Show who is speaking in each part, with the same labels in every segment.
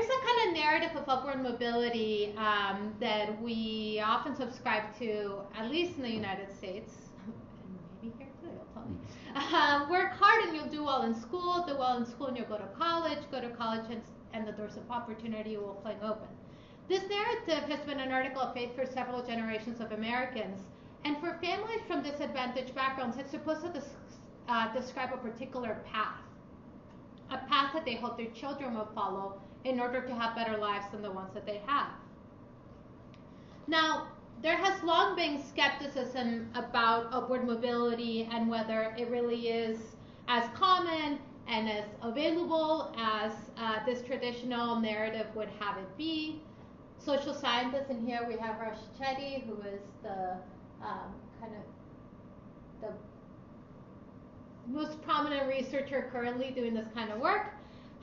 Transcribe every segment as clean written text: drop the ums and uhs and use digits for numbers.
Speaker 1: there's a kind of narrative of upward mobility that we often subscribe to, at least in the United States, and maybe here too, you'll tell me. Work hard and you'll do well in school, and you'll go to college and the doors of opportunity will fling open. This narrative has been an article of faith for several generations of Americans, and for families from disadvantaged backgrounds, it's supposed to describe a particular path, a path that they hope their children will follow in order to have better lives than the ones that they have. Now, there has long been skepticism about upward mobility and whether it really is as common and as available as this traditional narrative would have it be. Social scientists, and here we have Rash Chetty, who is the the most prominent researcher currently doing this kind of work,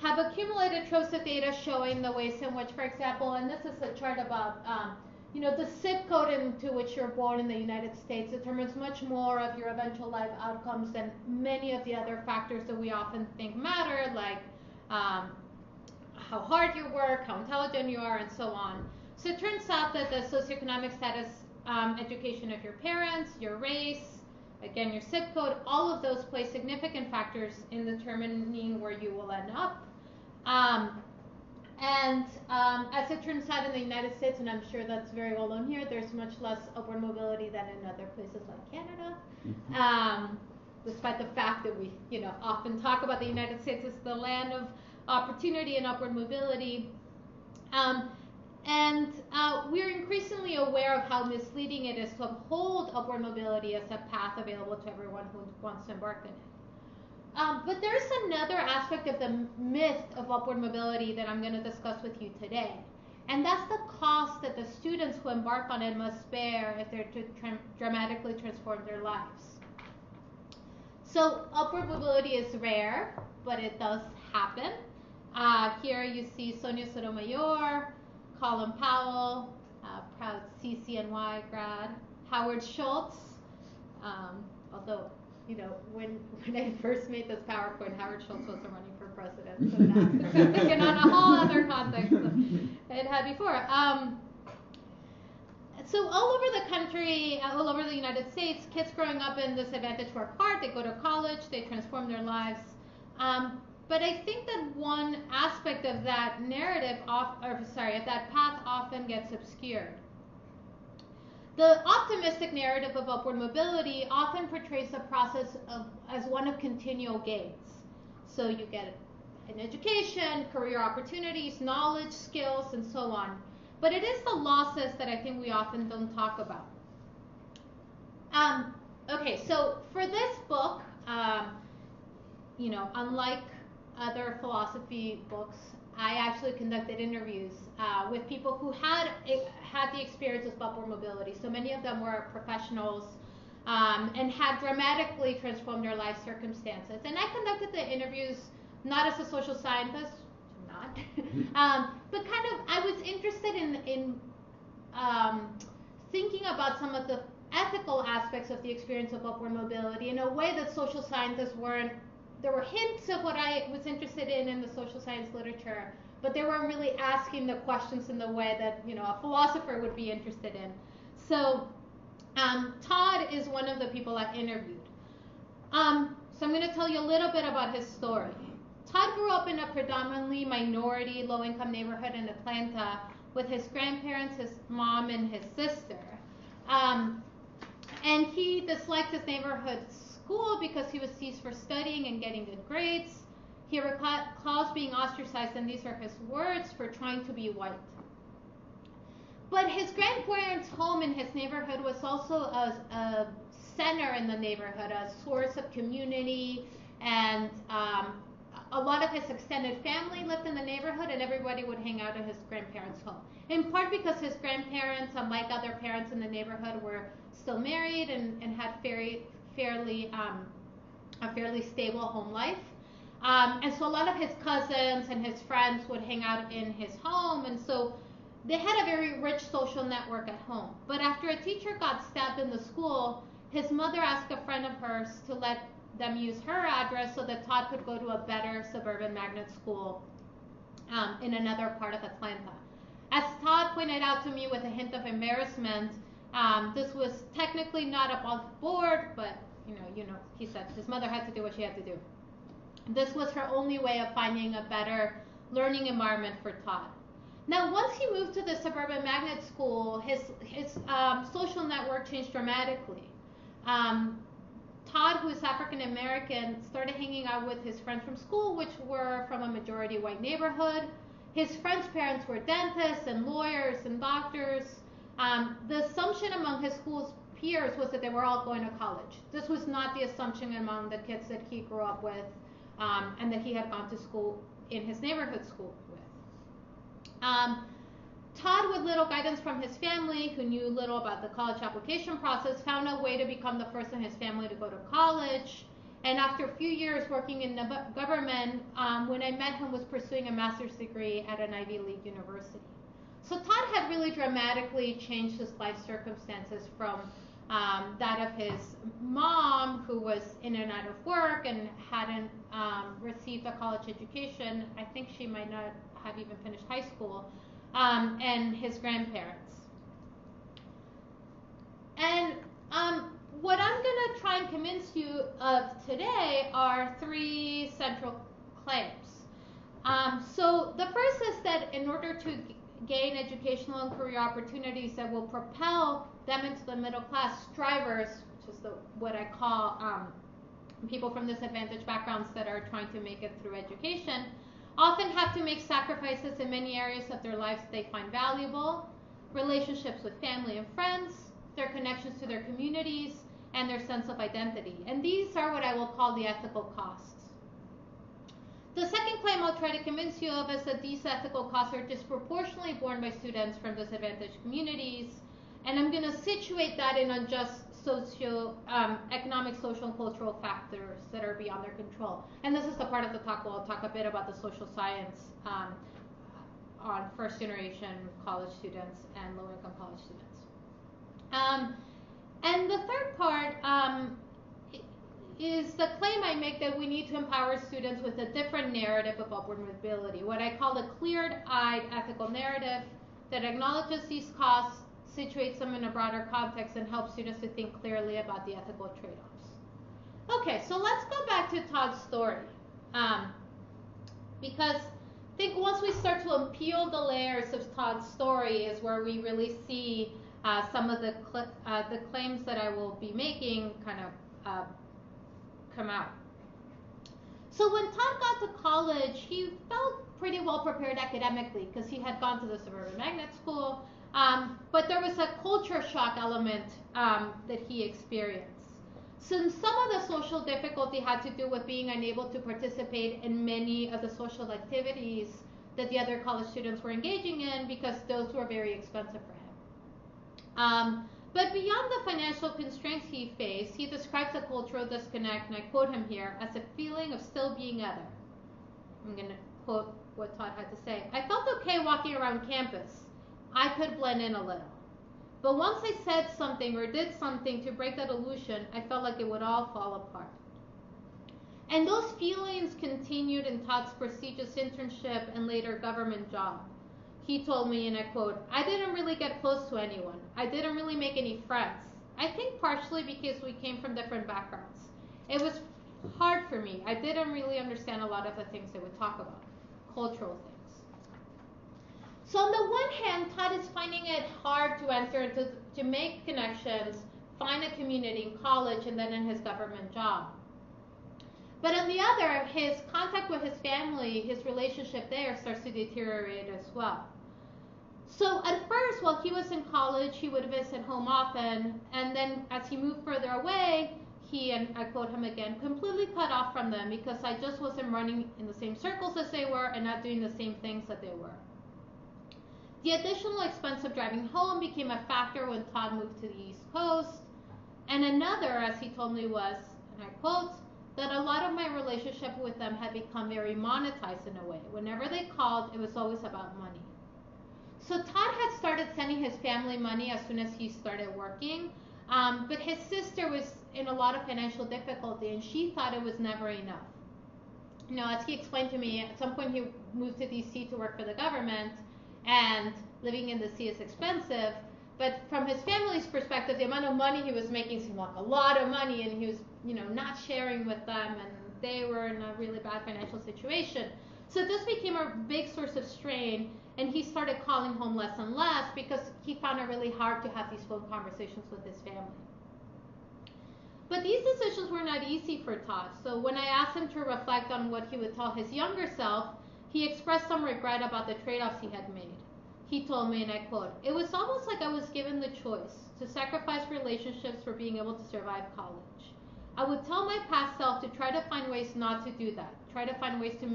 Speaker 1: have accumulated troves of data showing the ways in which, for example, and this is a chart about, the zip code into which you're born in the United States determines much more of your eventual life outcomes than many of the other factors that we often think matter, like how hard you work, how intelligent you are, and so on. So it turns out that the socioeconomic status, education of your parents, your race, again, your zip code, all of those play significant factors in determining where you will end up. As it turns out in the United States, and I'm sure that's very well known here, there's much less upward mobility than in other places like Canada. Despite the fact that we, often talk about the United States as the land of opportunity and upward mobility. We're increasingly aware of how misleading it is to uphold upward mobility as a path available to everyone who wants to embark in it. But there's another aspect of the myth of upward mobility that I'm going to discuss with you today. And that's the cost that the students who embark on it must bear if they're to dramatically transform their lives. So upward mobility is rare, but it does happen. Here you see Sonia Sotomayor, Colin Powell, proud CCNY grad, Howard Schultz, although, when I first made this PowerPoint, Howard Schultz wasn't running for president, so that's taken on a whole other context than it had before. So all over the country, all over the United States, kids growing up in disadvantaged work hard, they go to college, they transform their lives. But I think that one aspect of that narrative, of that path often gets obscured. The optimistic narrative of upward mobility often portrays the process as one of continual gains. So you get an education, career opportunities, knowledge, skills, and so on. But it is the losses that I think we often don't talk about. Okay, so for this book, unlike other philosophy books, I actually conducted interviews with people who had the experience of upward mobility. So many of them were professionals and had dramatically transformed their life circumstances. And I conducted the interviews not as a social scientist, but I was interested in thinking about some of the ethical aspects of the experience of upward mobility in a way that social scientists weren't. There were hints of what I was interested in the social science literature, but they weren't really asking the questions in the way that a philosopher would be interested in. So Todd is one of the people I interviewed. So I'm going to tell you a little bit about his story. Todd grew up in a predominantly minority, low-income neighborhood in Atlanta with his grandparents, his mom, and his sister. And he disliked his neighborhood's school because he was teased for studying and getting good grades. He recalls being ostracized, and these are his words, for trying to be white. But his grandparents' home in his neighborhood was also a center in the neighborhood, a source of community, and a lot of his extended family lived in the neighborhood, and everybody would hang out at his grandparents' home. In part because his grandparents, unlike other parents in the neighborhood, were still married and had a fairly stable home life. And so a lot of his cousins and his friends would hang out in his home, and so they had a very rich social network at home. But after a teacher got stabbed in the school, his mother asked a friend of hers to let them use her address so that Todd could go to a better suburban magnet school in another part of Atlanta. As Todd pointed out to me with a hint of embarrassment, this was technically not above board, but he said his mother had to do what she had to do. This was her only way of finding a better learning environment for Todd. Now, once he moved to the suburban magnet school, his social network changed dramatically. Todd, who is African American, started hanging out with his friends from school, which were from a majority white neighborhood. His friends' parents were dentists and lawyers and doctors. The assumption among his school's peers was that they were all going to college. This was not the assumption among the kids that he grew up with and that he had gone to school in his neighborhood school with. Todd, with little guidance from his family, who knew little about the college application process, found a way to become the first in his family to go to college. And after a few years working in the government, when I met him, was pursuing a master's degree at an Ivy League university. So Todd had really dramatically changed his life circumstances from that of his mom, who was in and out of work and hadn't received a college education. I think she might not have even finished high school, and his grandparents. And what I'm going to try and convince you of today are three central claims. So the first is that in order to gain educational and career opportunities that will propel them into the middle class, strivers, which is what I call people from disadvantaged backgrounds that are trying to make it through education, often have to make sacrifices in many areas of their lives they find valuable: relationships with family and friends, their connections to their communities, and their sense of identity. And these are what I will call the ethical costs. The second claim I'll try to convince you of is that these ethical costs are disproportionately borne by students from disadvantaged communities, and I'm going to situate that in unjust socio-economic, social, and cultural factors that are beyond their control. And this is the part of the talk where I'll talk a bit about the social science on first-generation college students and low-income college students. And the third part is the claim I make that we need to empower students with a different narrative of upward mobility, what I call the clear-eyed ethical narrative that acknowledges these costs, situates them in a broader context, and helps students to think clearly about the ethical trade-offs. Okay, so let's go back to Todd's story. Because I think once we start to peel the layers of Todd's story is where we really see some of the claims that I will be making kind of come out. So when Todd got to college, he felt pretty well prepared academically because he had gone to the suburban magnet school, but there was a culture shock element that he experienced. Since some of the social difficulty had to do with being unable to participate in many of the social activities that the other college students were engaging in because those were very expensive for him. But beyond the financial constraints he faced, he describes a cultural disconnect, and I quote him here, as a feeling of still being other. I'm going to quote what Todd had to say. I felt okay walking around campus. I could blend in a little. But once I said something or did something to break that illusion, I felt like it would all fall apart. And those feelings continued in Todd's prestigious internship and later government job. He told me, and I quote, I didn't really get close to anyone. I didn't really make any friends. I think partially because we came from different backgrounds. It was hard for me. I didn't really understand a lot of the things they would talk about, cultural things. So on the one hand, Todd is finding it hard to enter into, to make connections, find a community in college, and then in his government job. But on the other, his contact with his family, his relationship there starts to deteriorate as well. So at first, while he was in college, he would visit home often, and then as he moved further away, he, and I quote him again, completely cut off from them because I just wasn't running in the same circles as they were and not doing the same things that they were. The additional expense of driving home became a factor when Todd moved to the East Coast, and another, as he told me, was, and I quote, that a lot of my relationship with them had become very monetized in a way. Whenever they called, it was always about money. So Todd had started sending his family money as soon as he started working, but his sister was in a lot of financial difficulty, and she thought it was never enough. as he explained to me, at some point he moved to DC to work for the government, and living in the sea is expensive. But from his family's perspective, the amount of money he was making seemed like a lot of money, and he was, not sharing with them, and they were in a really bad financial situation. So this became a big source of strain, and he started calling home less and less because he found it really hard to have these phone conversations with his family. But these decisions were not easy for Todd. So when I asked him to reflect on what he would tell his younger self, he expressed some regret about the trade-offs he had made. He told me, and I quote, "It was almost like I was given the choice to sacrifice relationships for being able to survive college. I would tell my past self to try to find ways not to do that. Try to find ways to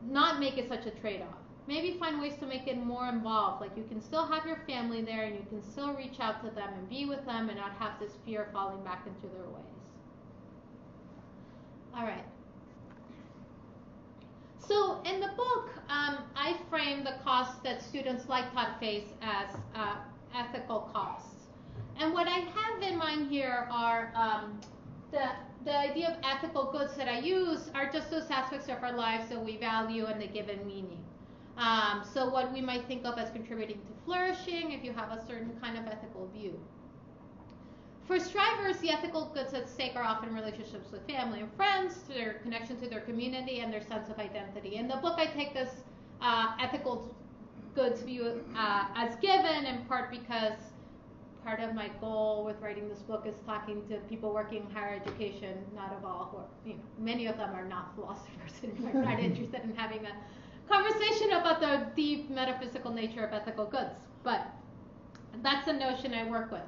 Speaker 1: not make it such a trade-off. Maybe find ways to make it more involved, like you can still have your family there and you can still reach out to them and be with them and not have this fear of falling back into their ways." All right. So in the book, I frame the costs that students like Todd face as ethical costs. And what I have in mind here are the idea of ethical goods that I use are just those aspects of our lives that we value and they give it meaning. So what we might think of as contributing to flourishing if you have a certain kind of ethical view. For strivers, the ethical goods at stake are often relationships with family and friends, their connection to their community, and their sense of identity. In the book, I take this ethical goods view as given, in part because part of my goal with writing this book is talking to people working in higher education, not of all, who are, many of them are not philosophers and are not interested in having a conversation about the deep metaphysical nature of ethical goods. But that's the notion I work with.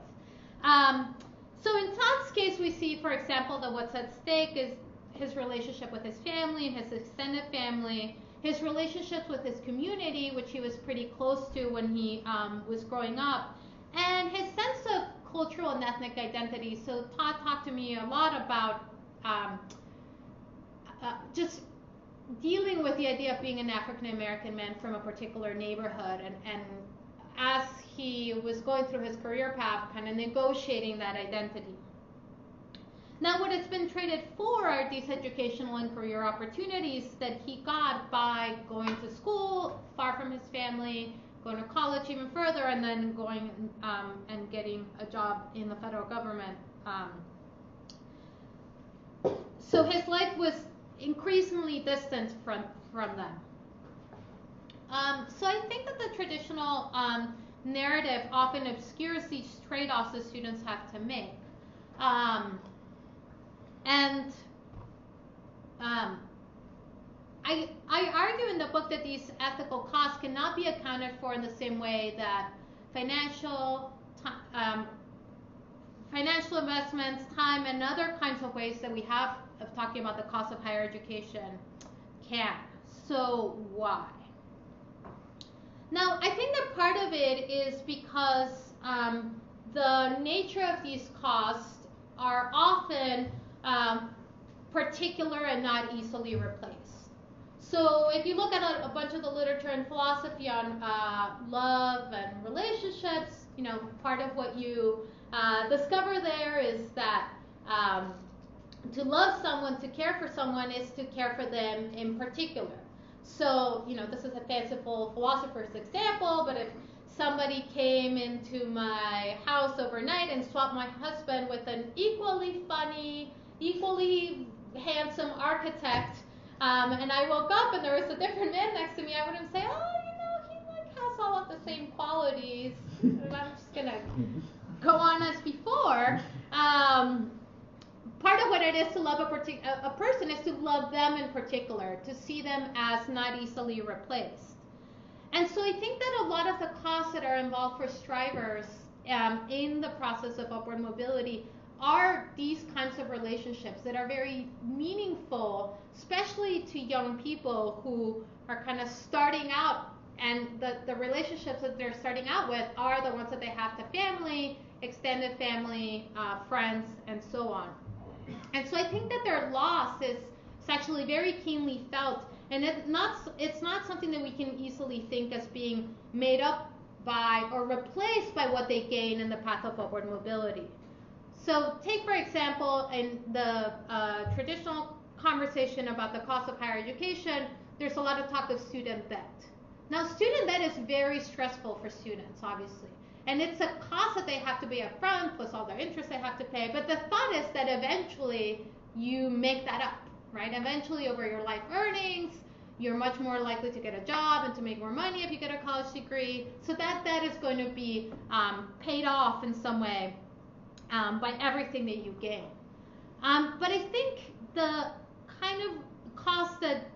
Speaker 1: So in Todd's case, we see, for example, that what's at stake is his relationship with his family and his extended family, his relationships with his community, which he was pretty close to when he was growing up, and his sense of cultural and ethnic identity. So Todd talked to me a lot about just dealing with the idea of being an African American man from a particular neighborhood, and as he was going through his career path, kind of negotiating that identity. Now, what it's been traded for are these educational and career opportunities that he got by going to school far from his family, going to college even further, and then going and getting a job in the federal government. So his life was increasingly distant from them. So I think that the traditional narrative often obscures these trade-offs that students have to make. I argue in the book that these ethical costs cannot be accounted for in the same way that financial investments, time, and other kinds of ways that we have of talking about the cost of higher education can. So why? Now, I think that part of it is because the nature of these costs are often particular and not easily replaced. So if you look at a bunch of the literature and philosophy on love and relationships, part of what you discover there is that to love someone, to care for someone, is to care for them in particular. So, this is a fanciful philosopher's example, but if somebody came into my house overnight and swapped my husband with an equally funny, equally handsome architect, and I woke up and there was a different man next to me, I wouldn't say, he has all of the same qualities. I'm just gonna go on as before. Part of what it is to love a person is to love them in particular, to see them as not easily replaced. And so I think that a lot of the costs that are involved for strivers in the process of upward mobility are these kinds of relationships that are very meaningful, especially to young people who are kind of starting out, and the relationships that they're starting out with are the ones that they have to family, extended family, friends, and so on. And so I think that their loss is actually very keenly felt, and it's not something that we can easily think as being made up by or replaced by what they gain in the path of upward mobility. So take, for example, in the traditional conversation about the cost of higher education, there's a lot of talk of student debt. Now, student debt is very stressful for students, obviously. And it's a cost that they have to pay up front, plus all their interest they have to pay. But the thought is that eventually you make that up, right? Eventually, over your life earnings, you're much more likely to get a job and to make more money if you get a college degree. So that debt is going to be paid off in some way by everything that you gain. But I think the kind of costs that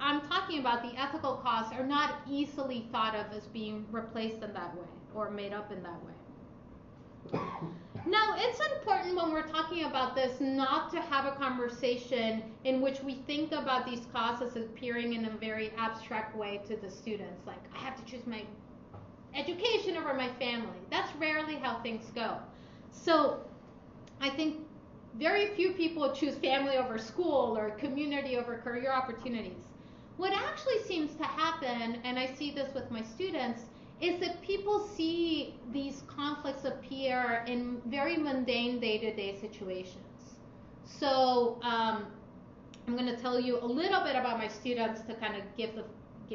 Speaker 1: I'm talking about, the ethical costs, are not easily thought of as being replaced in that way or made up in that way. Now, it's important when we're talking about this not to have a conversation in which we think about these costs as appearing in a very abstract way to the students. Like, I have to choose my education over my family. That's rarely how things go. So I think very few people choose family over school or community over career opportunities. What actually seems to happen, and I see this with my students, is that people see these conflicts appear in very mundane day-to-day situations. So I'm going to tell you a little bit about my students to kind of give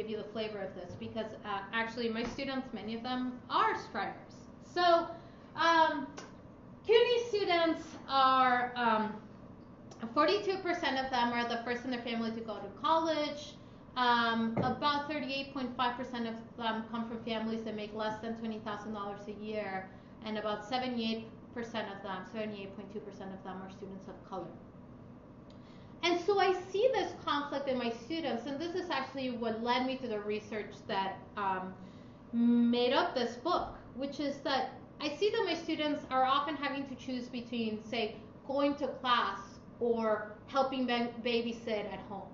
Speaker 1: you the flavor of this, because actually my students, many of them are strivers. So CUNY students are 42% of them are the first in their family to go to college. About 38.5% of them come from families that make less than $20,000 a year, and about 78% of them, 78.2% of them, are students of color. And so I see this conflict in my students, and this is actually what led me to the research that made up this book, which is that I see that my students are often having to choose between, say, going to class or helping babysit at home.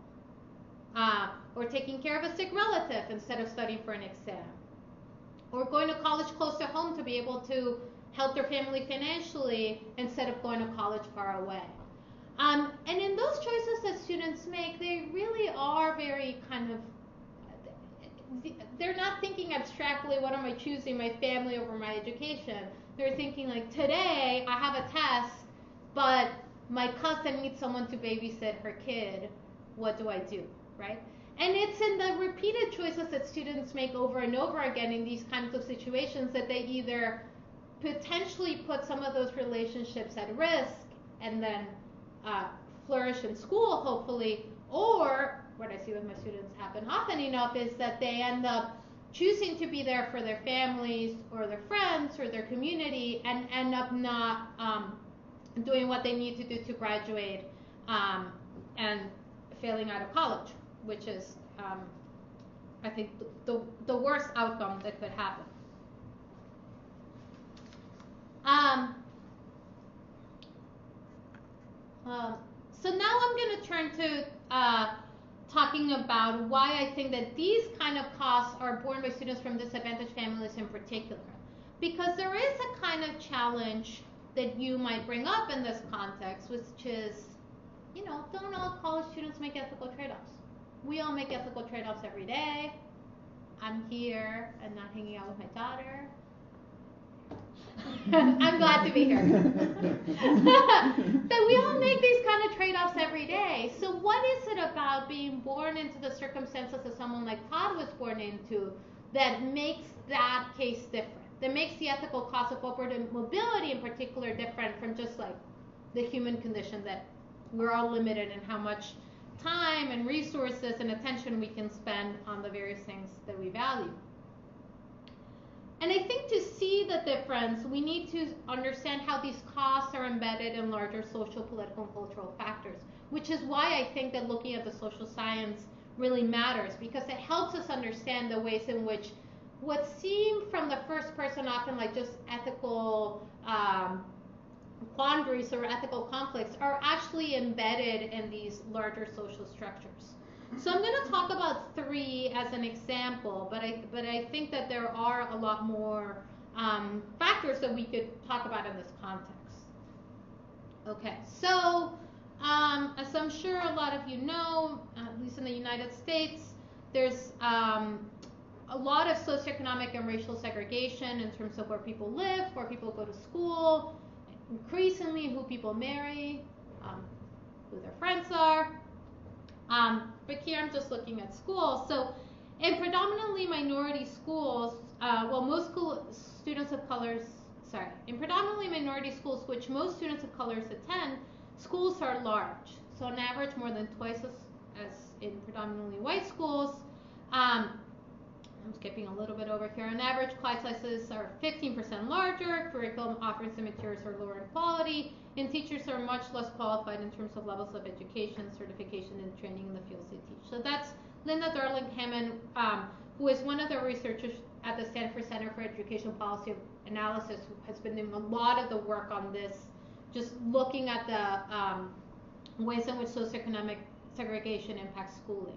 Speaker 1: Or taking care of a sick relative instead of studying for an exam, or going to college close to home to be able to help their family financially instead of going to college far away. And in those choices that students make, they really are very kind of, they're not thinking abstractly, what am I choosing, my family over my education? They're thinking like, today I have a test, but my cousin needs someone to babysit her kid. What do I do, right? And it's in the repeated choices that students make over and over again in these kinds of situations that they either potentially put some of those relationships at risk and then flourish in school, hopefully, or what I see with my students happen often enough is that they end up choosing to be there for their families or their friends or their community and end up not doing what they need to do to graduate and failing out of college, which is, I think, the worst outcome that could happen. So now I'm going to turn to talking about why I think that these kind of costs are borne by students from disadvantaged families in particular. Because there is a kind of challenge that you might bring up in this context, which is, you know, don't all college students make ethical trade-offs? We all make ethical trade-offs every day. I'm here and not hanging out with my daughter. I'm glad to be here. But we all make these kind of trade-offs every day. So what is it about being born into the circumstances that someone like Todd was born into that makes that case different? That makes the ethical cost of upward mobility in particular different from just like the human condition that we're all limited in how much time and resources and attention we can spend on the various things that we value. And I think to see the difference, we need to understand how these costs are embedded in larger social, political, and cultural factors, which is why I think that looking at the social science really matters, because it helps us understand the ways in which what seem from the first person often like just ethical quandaries or ethical conflicts are actually embedded in these larger social structures. So I'm going to talk about three as an example, but I think that there are a lot more factors that we could talk about in this context. Okay, so as I'm sure a lot of you know, at least in the United States, there's a lot of socioeconomic and racial segregation in terms of where people live, where people go to school, increasingly who people marry, who their friends are. But here I'm just looking at schools. So in predominantly minority schools, in predominantly minority schools, which most students of colors attend, schools are large. So on average, more than twice as in predominantly white schools. I'm skipping a little bit over here. On average, class sizes are 15% larger. Curriculum offerings and materials are lower in quality, and teachers are much less qualified in terms of levels of education, certification, and training in the fields they teach. So that's Linda Darling-Hammond, who is one of the researchers at the Stanford Center for Education Policy Analysis, who has been doing a lot of the work on this, just looking at the ways in which socioeconomic segregation impacts schooling.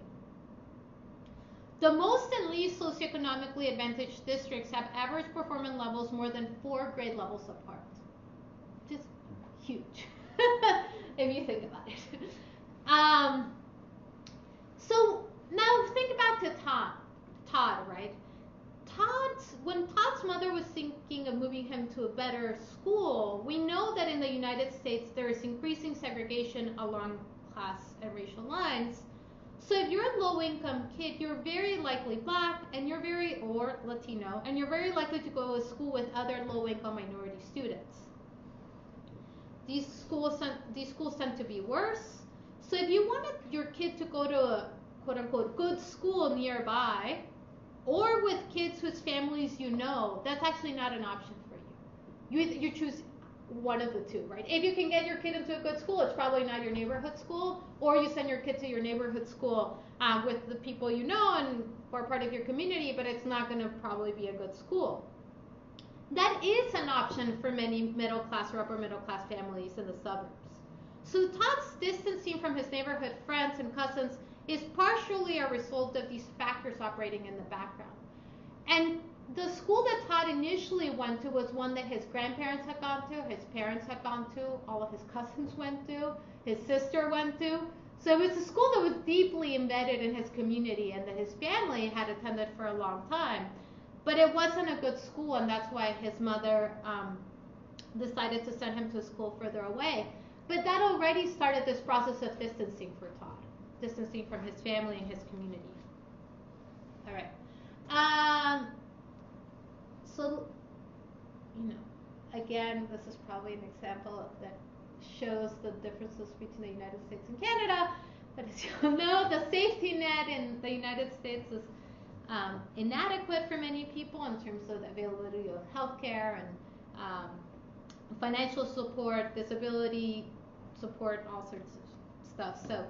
Speaker 1: The most and least socioeconomically advantaged districts have average performance levels more than 4 grade levels apart. Just huge, if you think about it. So now think back to Todd, right? When Todd's mother was thinking of moving him to a better school, we know that in the United States there is increasing segregation along class and racial lines. So if you're a low-income kid, you're very likely black or Latino, and you're very likely to go to school with other low-income minority students. These schools tend to be worse. So if you wanted your kid to go to a quote-unquote good school nearby, or with kids whose families you know, that's actually not an option for you. You choose one of the two, right? If you can get your kid into a good school, it's probably not your neighborhood school, or you send your kid to your neighborhood school with the people you know and who are part of your community, but it's not going to probably be a good school. That is an option for many middle class or upper middle class families in the suburbs. So Todd's distancing from his neighborhood friends and cousins is partially a result of these factors operating in the background. And the school that Todd initially went to was one that his grandparents had gone to, his parents had gone to, all of his cousins went to, his sister went to. So it was a school that was deeply embedded in his community and that his family had attended for a long time. But it wasn't a good school, and that's why his mother decided to send him to a school further away. But that already started this process of distancing for Todd, distancing from his family and his community. All right. So, again, this is probably an example that shows the differences between the United States and Canada. But as you all know, the safety net in the United States is inadequate for many people in terms of the availability of healthcare and financial support, disability support, all sorts of stuff. So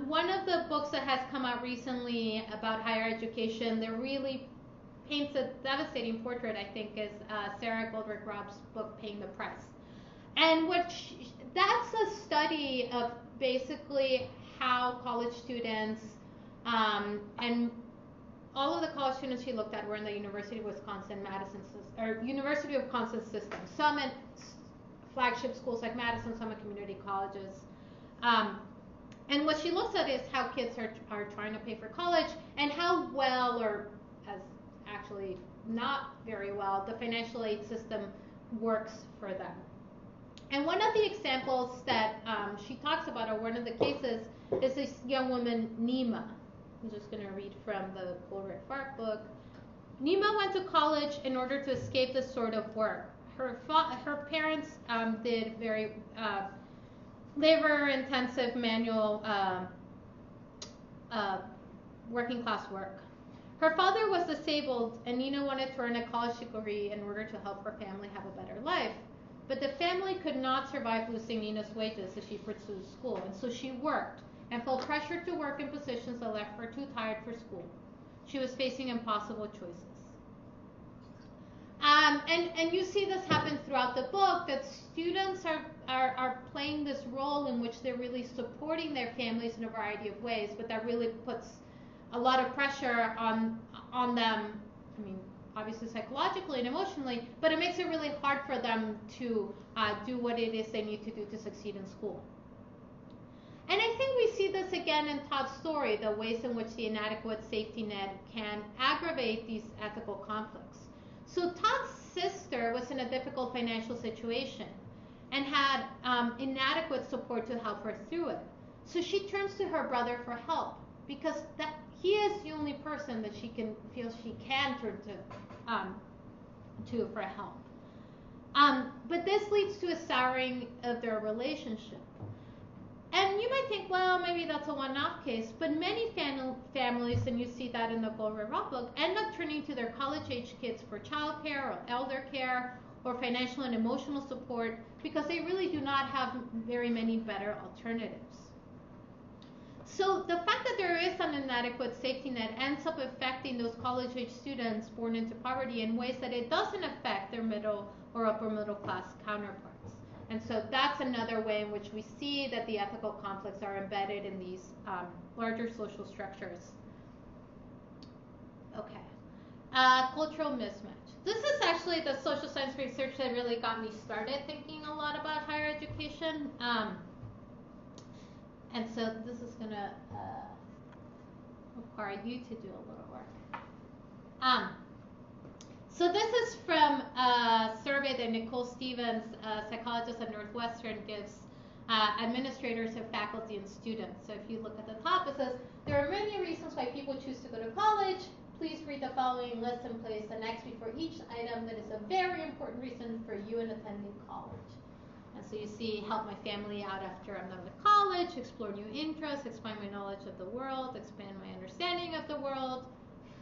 Speaker 1: one of the books that has come out recently about higher education that really paints a devastating portrait, I think, is Sarah Goldrick-Robb's book, Paying the Price. And that's a study of basically how college students and all of the college students she looked at were in the University of Wisconsin system. Some in flagship schools like Madison, some in community colleges. And what she looks at is how kids are trying to pay for college and how well, or as actually not very well, the financial aid system works for them. And one of the examples that she talks about, or one of the cases, is this young woman, Nima. I'm just going to read from the Goldrick-Robb book. Nima went to college in order to escape this sort of work. Her parents did very labor-intensive manual working class work. Her father was disabled, and Nina wanted to earn a college degree in order to help her family have a better life. But the family could not survive losing Nina's wages as she pursued school, and so she worked and felt pressured to work in positions that left her too tired for school. She was facing impossible choices. And you see this happen throughout the book, that students are playing this role in which they're really supporting their families in a variety of ways, but that really puts a lot of pressure on them, I mean, obviously psychologically and emotionally, but it makes it really hard for them to do what it is they need to do to succeed in school. And I think we see this again in Todd's story, the ways in which the inadequate safety net can aggravate these ethical conflicts. So Todd's sister was in a difficult financial situation and had inadequate support to help her through it. So she turns to her brother for help because that he is the only person that feels she can turn to for help. But this leads to a souring of their relationship. And you might think, well, maybe that's a one-off case, but many families, and you see that in the Gold River book, end up turning to their college-age kids for childcare or elder care or financial and emotional support because they really do not have very many better alternatives. So the fact that there is an inadequate safety net ends up affecting those college-age students born into poverty in ways that it doesn't affect their middle or upper middle class counterparts. And so that's another way in which we see that the ethical conflicts are embedded in these larger social structures. Okay. Cultural mismatch. This is actually the social science research that really got me started thinking a lot about higher education. And so this is going to require you to do a little work. So this is from a survey that Nicole Stevens, a psychologist at Northwestern, gives administrators and faculty and students. So if you look at the top, it says, there are many reasons why people choose to go to college. Please read the following list and place an X before each item that is a very important reason for you in attending college. And so you see, help my family out after I'm done with college, explore new interests, expand my knowledge of the world, expand my understanding of the world,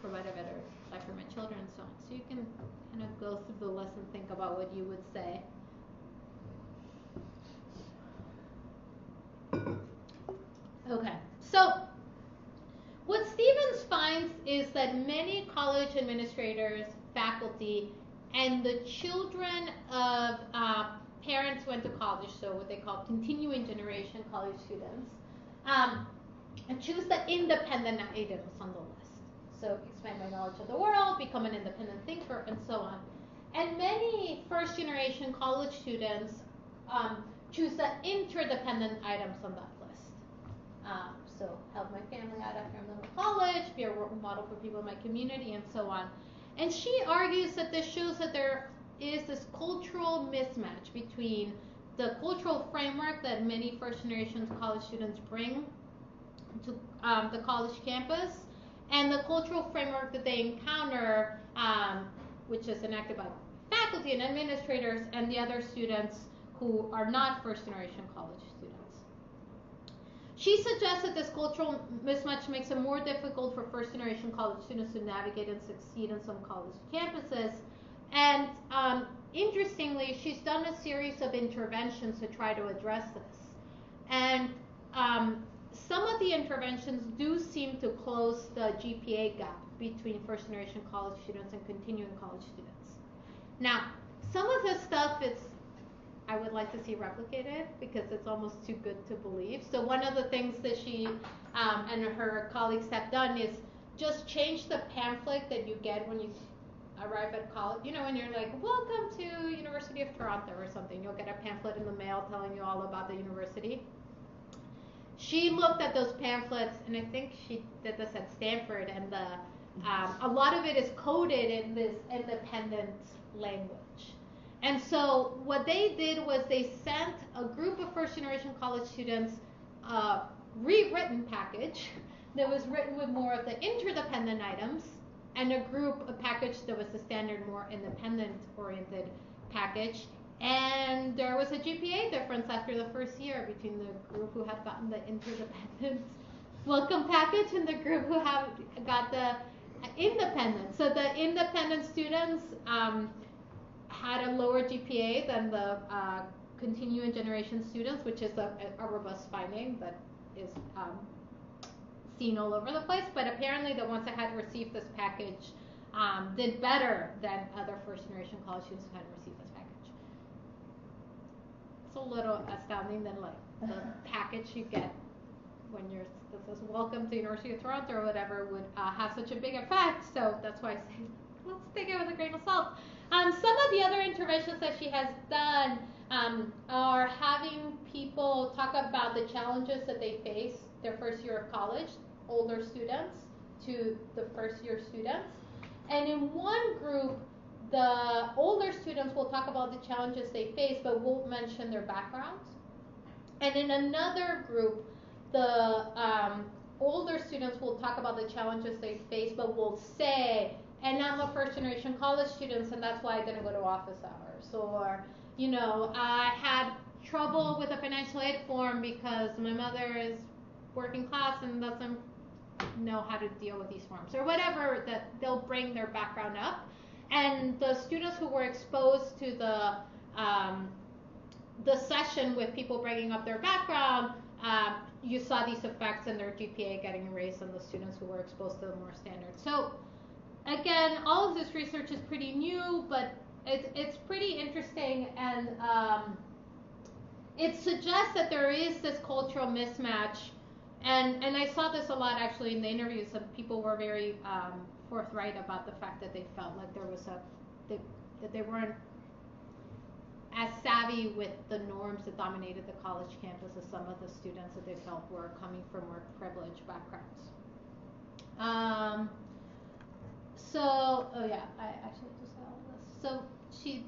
Speaker 1: provide a better life for my children, and so on. So you can kind of go through the list and think about what you would say. Okay, so what Stevens finds is that many college administrators, faculty, and the children of parents who went to college, so what they call continuing generation college students, choose the independent items on the list. So expand my knowledge of the world, become an independent thinker, and so on. And many first generation college students choose the interdependent items on that list. So help my family out after I'm done with college, be a role model for people in my community, and so on. And she argues that this shows that there is this cultural mismatch between the cultural framework that many first generation college students bring to the college campus and the cultural framework that they encounter, which is enacted by faculty and administrators and the other students who are not first generation college students. She suggests that this cultural mismatch makes it more difficult for first generation college students to navigate and succeed in some college campuses. And interestingly, she's done a series of interventions to try to address this. And some of the interventions do seem to close the GPA gap between first generation college students and continuing college students. Now, some of this stuff I would like to see replicated because it's almost too good to believe. So one of the things that she and her colleagues have done is just change the pamphlet that you get when you arrive at college. You know, when you're like, welcome to University of Toronto or something, you'll get a pamphlet in the mail telling you all about the university. She looked at those pamphlets, and I think she did this at Stanford, and a lot of it is coded in this independent language. And so what they did was they sent a group of first generation college students a rewritten package that was written with more of the interdependent items, and a package that was the standard, more independent-oriented package. And there was a GPA difference after the first year between the group who had gotten the interdependent welcome package and the group who got the independent. So the independent students had a lower GPA than the continuing generation students, which is a robust finding that is seen all over the place. But apparently the ones that had received this package did better than other first generation college students who hadn't received this package. It's a little astounding that like the package you get when this says welcome to University of Toronto or whatever would have such a big effect. So that's why I say let's take it with a grain of salt. Some of the other interventions that she has done are having people talk about the challenges that they face their first year of college, older students to the first year students. And in one group, the older students will talk about the challenges they face, but won't mention their backgrounds. And in another group, the older students will talk about the challenges they face, but will say, and I'm a first generation college student, and that's why I didn't go to office hours. Or, I had trouble with a financial aid form because my mother is working class and doesn't know how to deal with these forms, or whatever, that they'll bring their background up. And the students who were exposed to the session with people bringing up their background, you saw these effects in their GPA getting erased, and the students who were exposed to the more standard. So again, all of this research is pretty new, but it's pretty interesting, and it suggests that there is this cultural mismatch. And I saw this a lot actually in the interviews. Some people were very forthright about the fact that they felt like there was that they weren't as savvy with the norms that dominated the college campus as some of the students that they felt were coming from more privileged backgrounds. I actually just saw all this. So she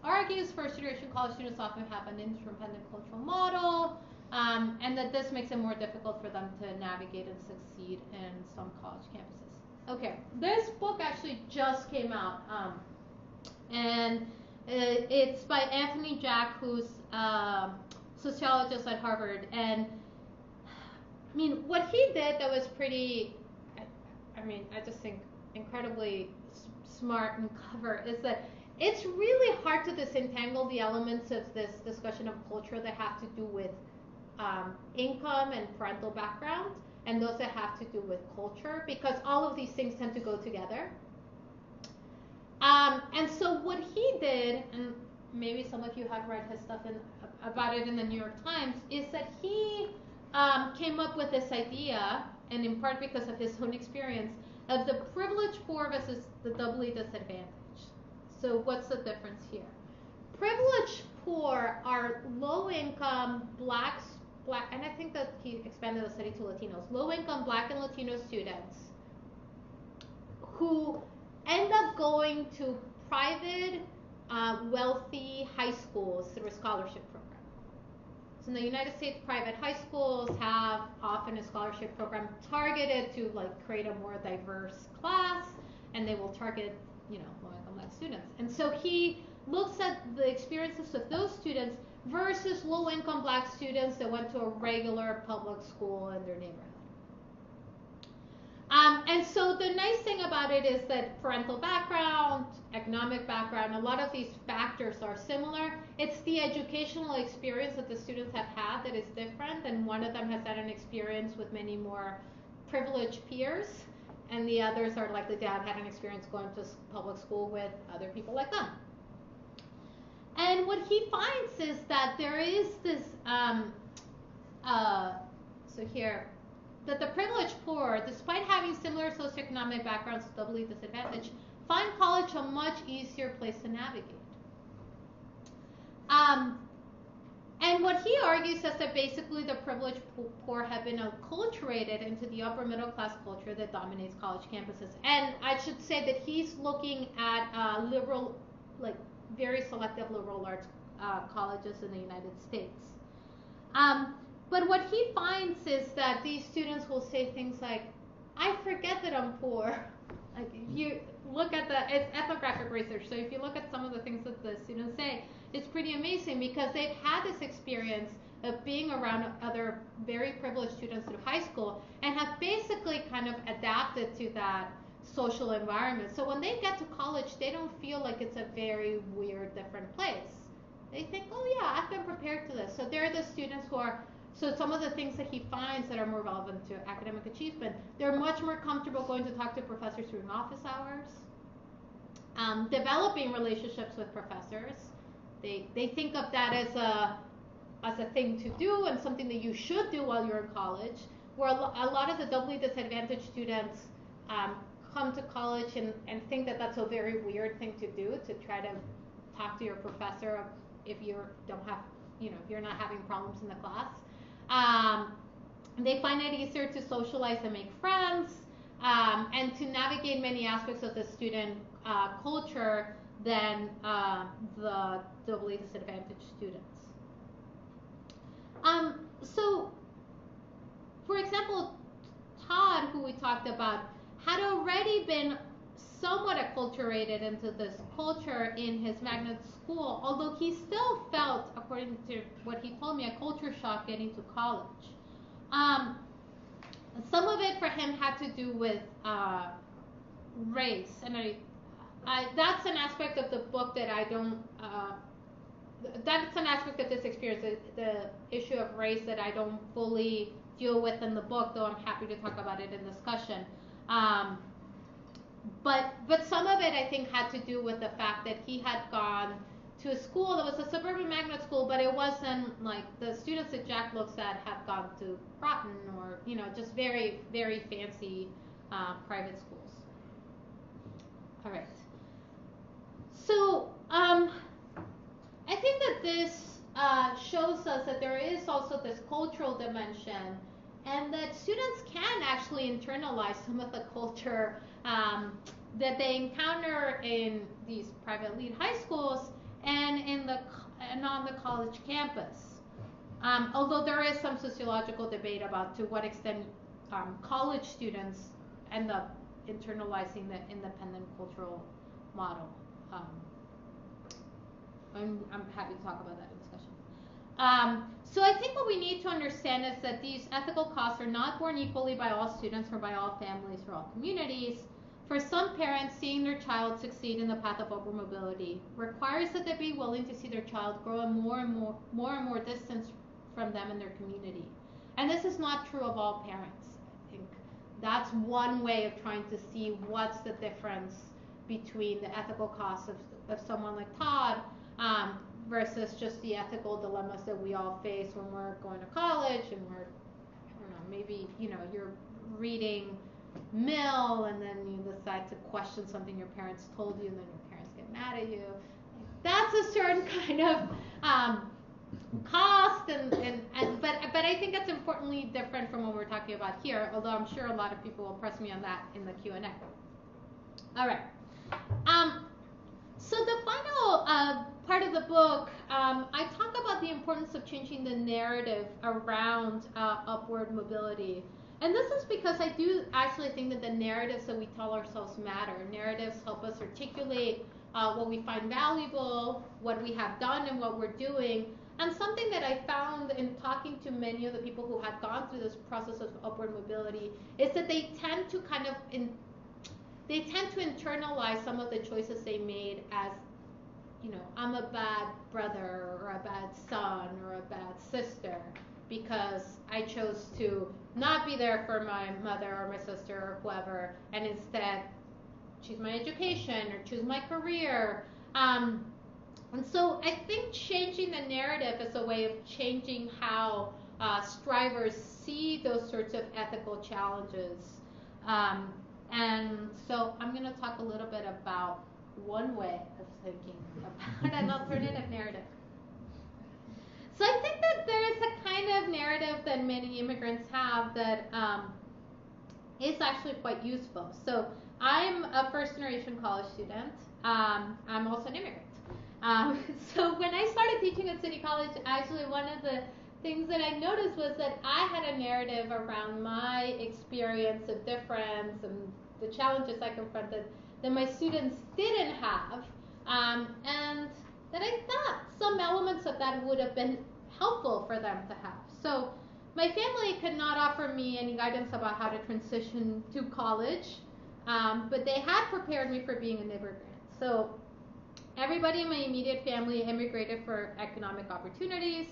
Speaker 1: argues first generation college students often have an interdependent cultural model, and that this makes it more difficult for them to navigate and succeed in some college campuses. Okay, this book actually just came out, and it's by Anthony Jack, who's a sociologist at Harvard. And I mean, what he did that was pretty, I just think incredibly smart and clever, is that it's really hard to disentangle the elements of this discussion of culture that have to do with income and parental background, and those that have to do with culture, because all of these things tend to go together. And so what he did, and maybe some of you have read his stuff about it in the New York Times, is that he came up with this idea, and in part because of his own experience, of the privileged poor versus the doubly disadvantaged. So what's the difference here? Privileged poor are low-income black, and I think that he expanded the study to Latinos, low-income black and Latino students who end up going to private, wealthy high schools through a scholarship program. So in the United States, private high schools have often a scholarship program targeted to create a more diverse class, and they will target, low-income black students. And so he looks at the experiences of those students versus low-income black students that went to a regular public school in their neighborhood. And so the nice thing about it is that parental background, economic background, a lot of these factors are similar. It's the educational experience that the students have had that is different, and one of them has had an experience with many more privileged peers, and the others are like the dad had an experience going to public school with other people like them. And what he finds is that there is this, that the privileged poor, despite having similar socioeconomic backgrounds to doubly disadvantaged, find college a much easier place to navigate. And what he argues is that basically the privileged poor have been acculturated into the upper middle class culture that dominates college campuses. And I should say that he's looking at liberal, very selective liberal arts colleges in the United States. But what he finds is that these students will say things like, I forget that I'm poor. If you look at it's ethnographic research, so if you look at some of the things that the students say, it's pretty amazing because they've had this experience of being around other very privileged students through high school and have basically kind of adapted to that social environment. So when they get to college, they don't feel like it's a very weird, different place. They think, oh yeah, I've been prepared to this. So they're the students who are, so some of the things that he finds that are more relevant to academic achievement, they're much more comfortable going to talk to professors during office hours, developing relationships with professors. They think of that as a thing to do and something that you should do while you're in college, where a lot of the doubly disadvantaged students come to college and think that that's a very weird thing to do, to try to talk to your professor if you don't have, if you're not having problems in the class. They find it easier to socialize and make friends, and to navigate many aspects of the student culture than the doubly disadvantaged students. So for example, Todd, who we talked about, had already been somewhat acculturated into this culture in his magnet school, although he still felt, according to what he told me, a culture shock getting to college. Some of it for him had to do with race, and that's an aspect of the book that I don't. That's an aspect of this experience, the issue of race, that I don't fully deal with in the book, though I'm happy to talk about it in discussion. But some of it I think had to do with the fact that he had gone to a school that was a suburban magnet school, but it wasn't like the students that Jack looks at have gone to Groton or just very, very fancy private schools. All right. So I think that this shows us that there is also this cultural dimension, and that students can actually internalize some of the culture that they encounter in these private elite high schools and on the college campus. Although there is some sociological debate about to what extent college students end up internalizing the independent cultural model. I'm happy to talk about that in discussion. So I think what we need to understand is that these ethical costs are not borne equally by all students or by all families or all communities. For some parents, seeing their child succeed in the path of upward mobility requires that they be willing to see their child grow more and more distance from them and their community. And this is not true of all parents. I think that's one way of trying to see what's the difference between the ethical costs of someone like Todd versus just the ethical dilemmas that we all face when we're going to college and we're, I don't know, maybe, you're reading Mill and then you decide to question something your parents told you and then your parents get mad at you. That's a certain kind of cost, but I think that's importantly different from what we're talking about here, although I'm sure a lot of people will press me on that in the Q&A. All right. So the final part of the book, I talk about the importance of changing the narrative around upward mobility. And this is because I do actually think that the narratives that we tell ourselves matter. Narratives help us articulate what we find valuable, what we have done, and what we're doing. And something that I found in talking to many of the people who had gone through this process of upward mobility is that they tend to internalize some of the choices they made as, I'm a bad brother or a bad son or a bad sister because I chose to not be there for my mother or my sister or whoever, and instead choose my education or choose my career. And so I think changing the narrative is a way of changing how strivers see those sorts of ethical challenges. And so I'm going to talk a little bit about one way of thinking about an alternative narrative. So I think that there is a kind of narrative that many immigrants have that is actually quite useful. So I'm a first-generation college student. I'm also an immigrant. So when I started teaching at City College, actually one of the things that I noticed was that I had a narrative around my experience of difference and the challenges I confronted that my students didn't have, and that I thought some elements of that would have been helpful for them to have. So my family could not offer me any guidance about how to transition to college, but they had prepared me for being an immigrant. So everybody in my immediate family immigrated for economic opportunities.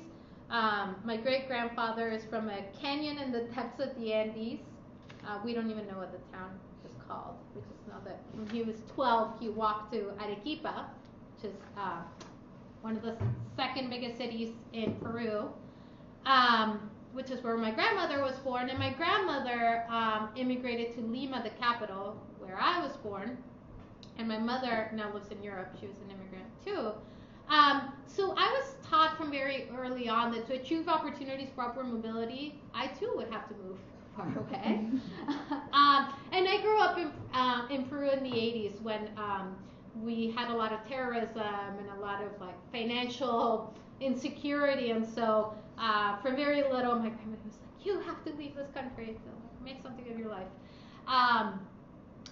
Speaker 1: My great-grandfather is from a canyon in the depths of the Andes. We don't even know what the town is called. We just know that when he was 12, he walked to Arequipa, which is one of the second biggest cities in Peru, which is where my grandmother was born. And my grandmother immigrated to Lima, the capital, where I was born. And my mother now lives in Europe. She was an immigrant too. So I was taught from very early on that to achieve opportunities for upward mobility, I too would have to move far away. And I grew up in Peru in the 80s when we had a lot of terrorism and a lot of financial insecurity. And so from very little, my grandmother was like, you have to leave this country, so make something of your life. Um,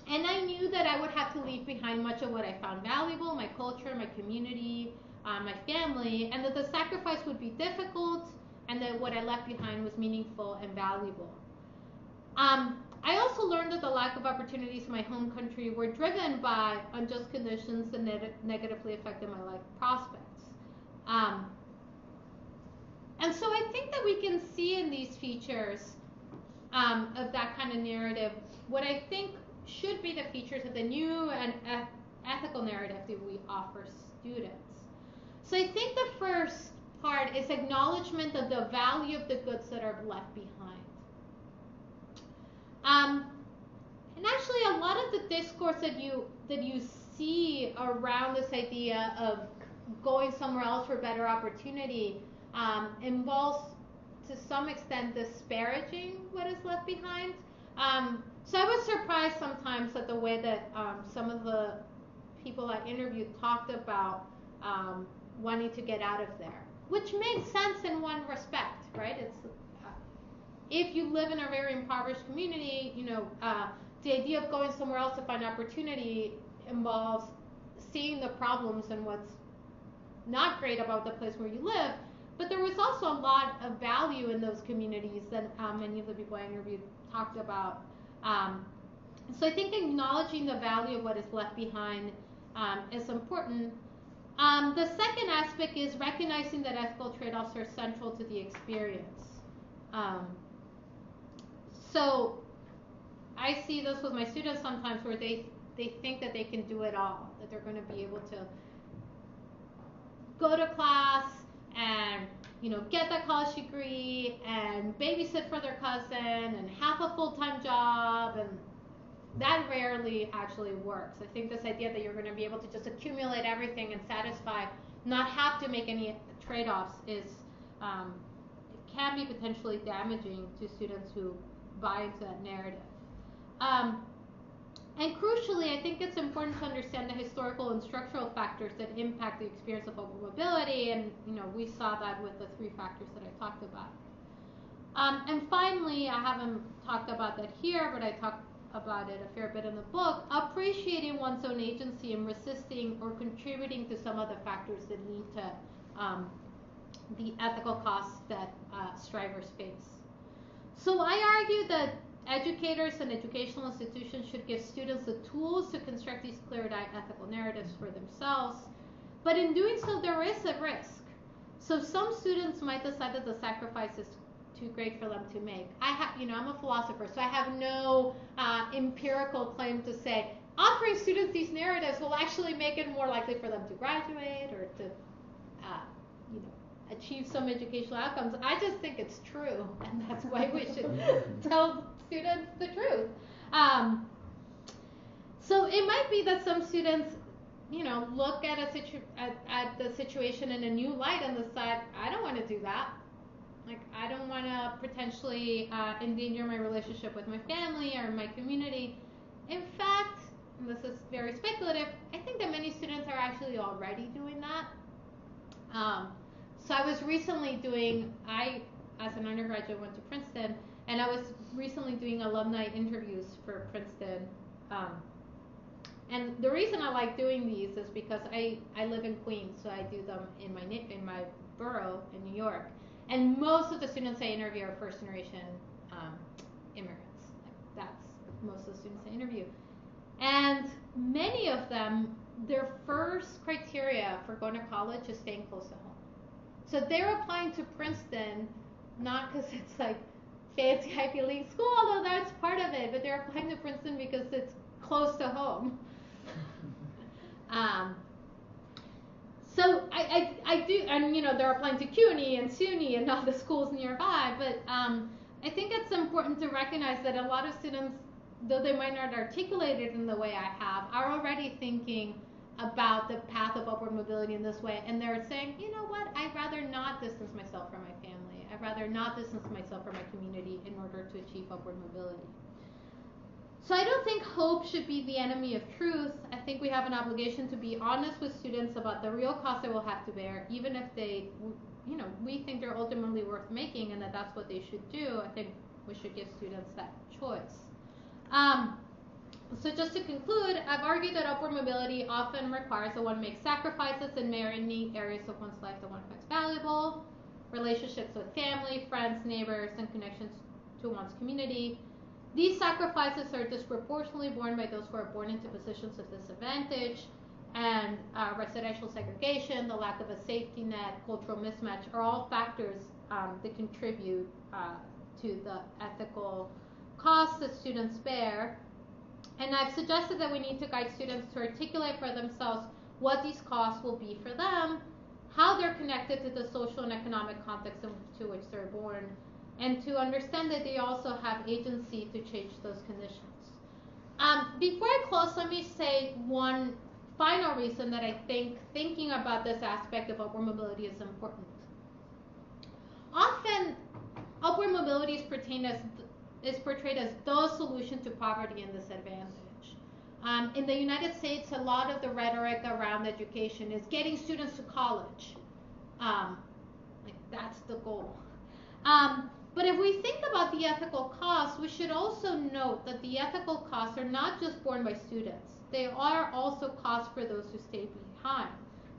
Speaker 1: and I knew that I would have to leave behind much of what I found valuable, my culture, my community, my family, and that the sacrifice would be difficult, and that what I left behind was meaningful and valuable. I also learned that the lack of opportunities in my home country were driven by unjust conditions that negatively affected my life prospects. And so I think that we can see in these features of that kind of narrative what I think should be the features of the new and ethical narrative that we offer students. So I think the first part is acknowledgement of the value of the goods that are left behind. And actually, a lot of the discourse that you see around this idea of going somewhere else for better opportunity involves, to some extent, disparaging what is left behind. So I was surprised sometimes at the way that some of the people I interviewed talked about wanting to get out of there, which makes sense in one respect, right? It's if you live in a very impoverished community, the idea of going somewhere else to find opportunity involves seeing the problems and what's not great about the place where you live. But there was also a lot of value in those communities that many of the people I interviewed talked about. So I think acknowledging the value of what is left behind is important. The second aspect is recognizing that ethical trade-offs are central to the experience. So I see this with my students sometimes where they think that they can do it all, that they're going to be able to go to class and get that college degree and babysit for their cousin and have a full-time job, and that rarely actually works. I think this idea that you're going to be able to just accumulate everything and satisfy, not have to make any trade-offs, is it can be potentially damaging to students who buy into that narrative. And crucially, I think it's important to understand the historical and structural factors that impact the experience of upward mobility, and we saw that with the 3 factors that I talked about. And finally, I haven't talked about that here, but I talk about it a fair bit in the book, appreciating one's own agency and resisting or contributing to some of the factors that lead to the ethical costs that strivers face. So I argue that educators and educational institutions should give students the tools to construct these clear-eyed ethical narratives for themselves, but in doing so, there is a risk. So some students might decide that the sacrifice is too great for them to make. I'm a philosopher, so I have no empirical claim to say offering students these narratives will actually make it more likely for them to graduate or to, achieve some educational outcomes. I just think it's true, and that's why we should tell students the truth. So it might be that some students, look at at the situation in a new light and decide, I don't want to do that. Like, I don't want to potentially endanger my relationship with my family or my community. In fact, and this is very speculative, I think that many students are actually already doing that. So I was recently as an undergraduate, went to Princeton, and I was recently doing alumni interviews for Princeton. And the reason I like doing these is because I live in Queens, so I do them in my borough in New York. And most of the students I interview are first-generation immigrants. That's most of the students I interview. And many of them, their first criteria for going to college is staying close to home. So they're applying to Princeton, not because it's like fancy Ivy League school, although that's part of it, but they're applying to Princeton because it's close to home. So I do, and they're applying to CUNY and SUNY and all the schools nearby, but I think it's important to recognize that a lot of students, though they might not articulate it in the way I have, are already thinking about the path of upward mobility in this way, and they're saying, you know what, I'd rather not distance myself from my family. I'd rather not distance myself from my community in order to achieve upward mobility. So I don't think hope should be the enemy of truth. I think we have an obligation to be honest with students about the real cost they will have to bear, even if they we think they're ultimately worth making and that that's what they should do, I think we should give students that choice. So just to conclude, I've argued that upward mobility often requires that one make sacrifices in many areas of one's life that one finds valuable, relationships with family, friends, neighbors, and connections to one's community. These sacrifices are disproportionately borne by those who are born into positions of disadvantage, and residential segregation, the lack of a safety net, cultural mismatch are all factors that contribute to the ethical costs that students bear. And I've suggested that we need to guide students to articulate for themselves what these costs will be for them, how they're connected to the social and economic context into which they're born, and to understand that they also have agency to change those conditions. Before I close, let me say one final reason that I think thinking about this aspect of upward mobility is important. Often, upward mobility is portrayed as the solution to poverty and disadvantage. In the United States, a lot of the rhetoric around education is getting students to college. That's the goal. But if we think about the ethical costs, we should also note that the ethical costs are not just borne by students. They are also costs for those who stay behind.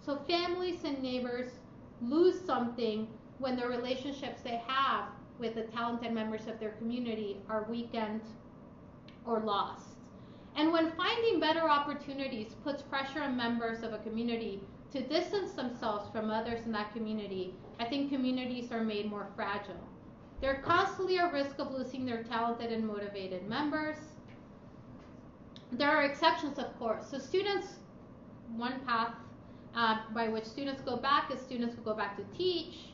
Speaker 1: So families and neighbors lose something when the relationships they have with the talented members of their community are weakened or lost. And when finding better opportunities puts pressure on members of a community to distance themselves from others in that community, I think communities are made more fragile. They're constantly at risk of losing their talented and motivated members. There are exceptions, of course. So students, one path by which students go back is students who go back to teach.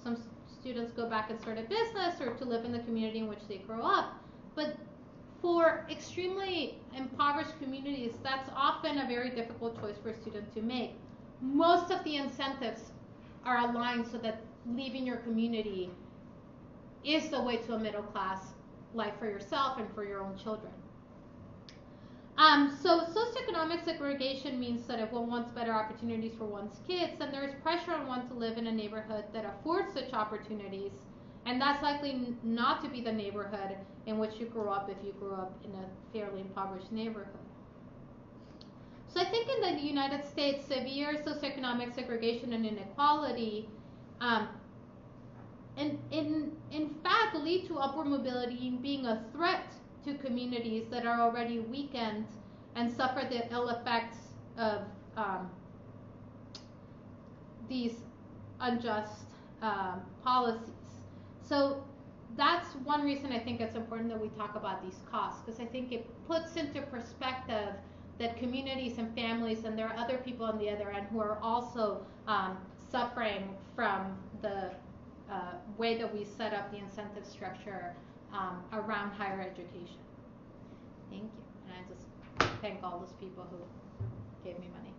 Speaker 1: Some students go back and start a business or to live in the community in which they grow up. But for extremely impoverished communities, that's often a very difficult choice for a student to make. Most of the incentives are aligned so that leaving your community is the way to a middle class life for yourself and for your own children. So socioeconomic segregation means that if one wants better opportunities for one's kids, then there is pressure on one to live in a neighborhood that affords such opportunities, and that's likely not to be the neighborhood in which you grew up if you grew up in a fairly impoverished neighborhood. So I think in the United States, severe socioeconomic segregation and inequality in fact lead to upward mobility being a threat to communities that are already weakened and suffer the ill effects of these unjust policies. So that's one reason I think it's important that we talk about these costs, because I think it puts into perspective that communities and families, and there are other people on the other end who are also suffering from the way that we set up the incentive structure around higher education. Thank you. And I just thank all those people who gave me money.